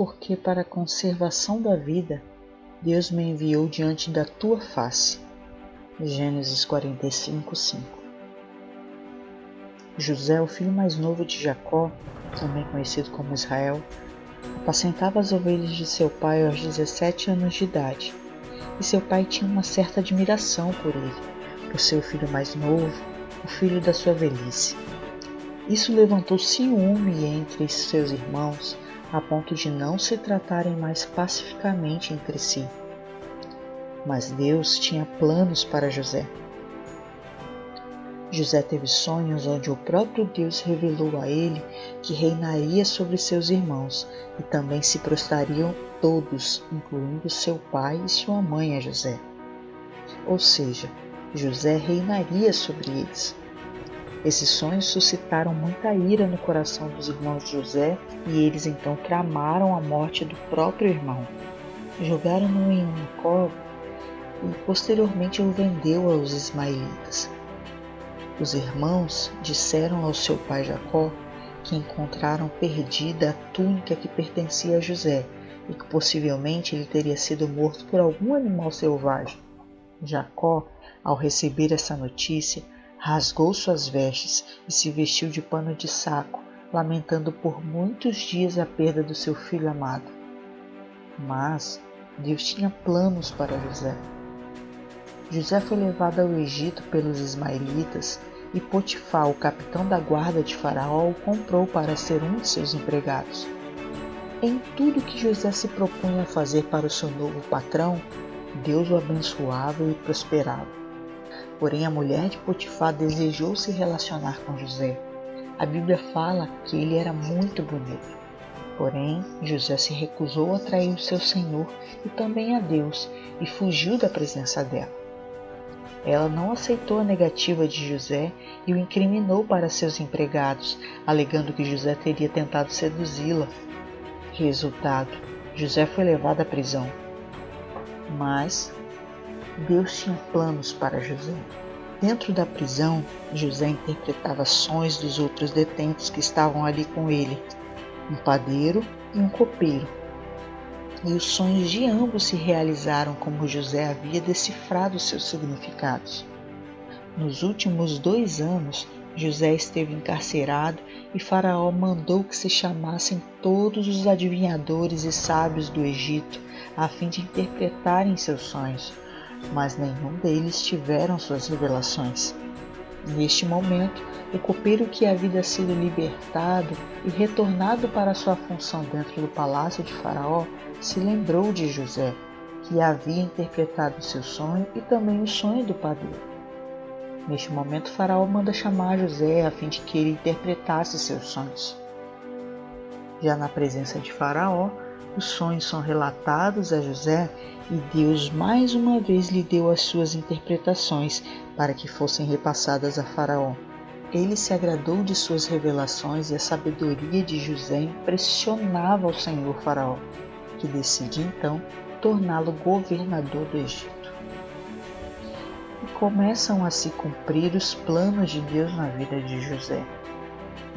porque para a conservação da vida, Deus me enviou diante da tua face. Gênesis 45:5. José, o filho mais novo de Jacó, também conhecido como Israel, apacentava as ovelhas de seu pai aos 17 anos de idade, e seu pai tinha uma certa admiração por ele, por ser o filho mais novo, o filho da sua velhice. Isso levantou ciúme entre seus irmãos, a ponto de não se tratarem mais pacificamente entre si. Mas Deus tinha planos para José. José teve sonhos onde o próprio Deus revelou a ele que reinaria sobre seus irmãos e também se prostrariam todos, incluindo seu pai e sua mãe a José. Ou seja, José reinaria sobre eles. Esses sonhos suscitaram muita ira no coração dos irmãos de José e eles então tramaram a morte do próprio irmão. Jogaram-no em uma cova e posteriormente o vendeu aos ismaelitas. Os irmãos disseram ao seu pai Jacó que encontraram perdida a túnica que pertencia a José e que possivelmente ele teria sido morto por algum animal selvagem. Jacó, ao receber essa notícia, rasgou suas vestes e se vestiu de pano de saco, lamentando por muitos dias a perda do seu filho amado. Mas Deus tinha planos para José. José foi levado ao Egito pelos ismaelitas e Potifar, o capitão da guarda de Faraó, o comprou para ser um de seus empregados. Em tudo que José se propunha a fazer para o seu novo patrão, Deus o abençoava e prosperava. Porém, a mulher de Potifar desejou se relacionar com José. A Bíblia fala que ele era muito bonito. Porém, José se recusou a trair o seu senhor e também a Deus e fugiu da presença dela. Ela não aceitou a negativa de José e o incriminou para seus empregados, alegando que José teria tentado seduzi-la. Resultado, José foi levado à prisão. Mas Deus tinha planos para José. Dentro da prisão, José interpretava sonhos dos outros detentos que estavam ali com ele, um padeiro e um copeiro. E os sonhos de ambos se realizaram como José havia decifrado seus significados. Nos últimos 2 anos, José esteve encarcerado e Faraó mandou que se chamassem todos os adivinhadores e sábios do Egito, a fim de interpretarem seus sonhos, mas nenhum deles tiveram suas revelações. Neste momento, o copeiro que havia sido libertado e retornado para sua função dentro do palácio de Faraó se lembrou de José, que havia interpretado seu sonho e também o sonho do padeiro. Neste momento, Faraó manda chamar José a fim de que ele interpretasse seus sonhos. Já na presença de Faraó, os sonhos são relatados a José e Deus mais uma vez lhe deu as suas interpretações para que fossem repassadas a Faraó. Ele se agradou de suas revelações e a sabedoria de José impressionava o senhor Faraó, que decide então torná-lo governador do Egito. E começam a se cumprir os planos de Deus na vida de José.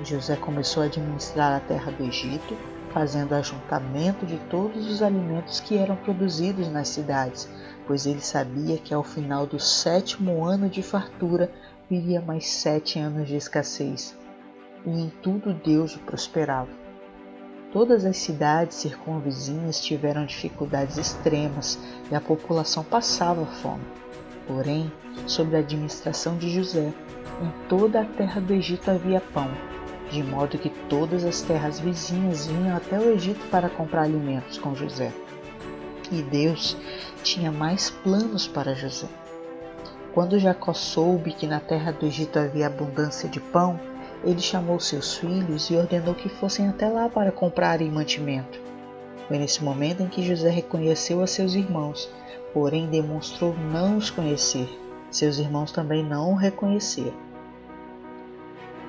José começou a administrar a terra do Egito, fazendo ajuntamento de todos os alimentos que eram produzidos nas cidades, pois ele sabia que ao final do 7º ano de fartura viria mais 7 anos de escassez. E em tudo Deus o prosperava. Todas as cidades circunvizinhas tiveram dificuldades extremas e a população passava fome. Porém, sob a administração de José, em toda a terra do Egito havia pão, de modo que todas as terras vizinhas vinham até o Egito para comprar alimentos com José. E Deus tinha mais planos para José. Quando Jacó soube que na terra do Egito havia abundância de pão, ele chamou seus filhos e ordenou que fossem até lá para comprarem mantimento. Foi nesse momento em que José reconheceu a seus irmãos, porém demonstrou não os conhecer. Seus irmãos também não o reconheceram.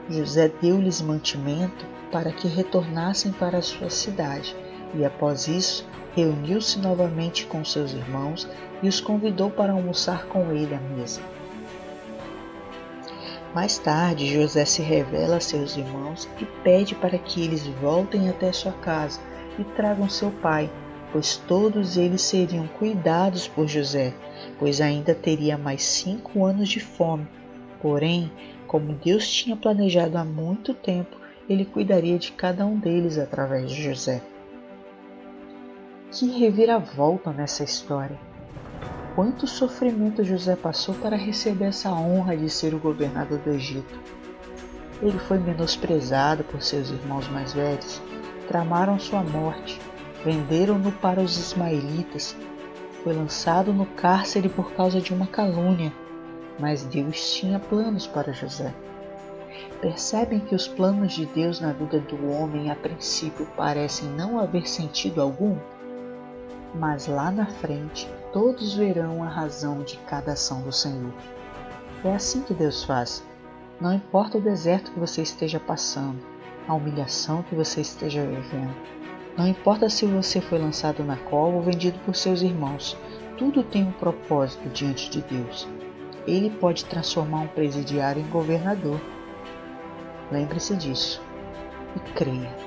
José deu-lhes mantimento para que retornassem para a sua cidade, e após isso reuniu-se novamente com seus irmãos e os convidou para almoçar com ele à mesa. Mais tarde, José se revela a seus irmãos e pede para que eles voltem até sua casa e tragam seu pai, pois todos eles seriam cuidados por José, pois ainda teria mais 5 anos de fome. Porém, como Deus tinha planejado há muito tempo, ele cuidaria de cada um deles através de José. Que reviravolta nessa história! Quanto sofrimento José passou para receber essa honra de ser o governador do Egito. Ele foi menosprezado por seus irmãos mais velhos, tramaram sua morte, venderam-no para os ismaelitas, foi lançado no cárcere por causa de uma calúnia, mas Deus tinha planos para José. Percebem que os planos de Deus na vida do homem a princípio parecem não haver sentido algum? Mas lá na frente todos verão a razão de cada ação do Senhor. É assim que Deus faz. Não importa o deserto que você esteja passando, a humilhação que você esteja vivendo. Não importa se você foi lançado na cova ou vendido por seus irmãos. Tudo tem um propósito diante de Deus. Ele pode transformar um presidiário em governador. Lembre-se disso e creia.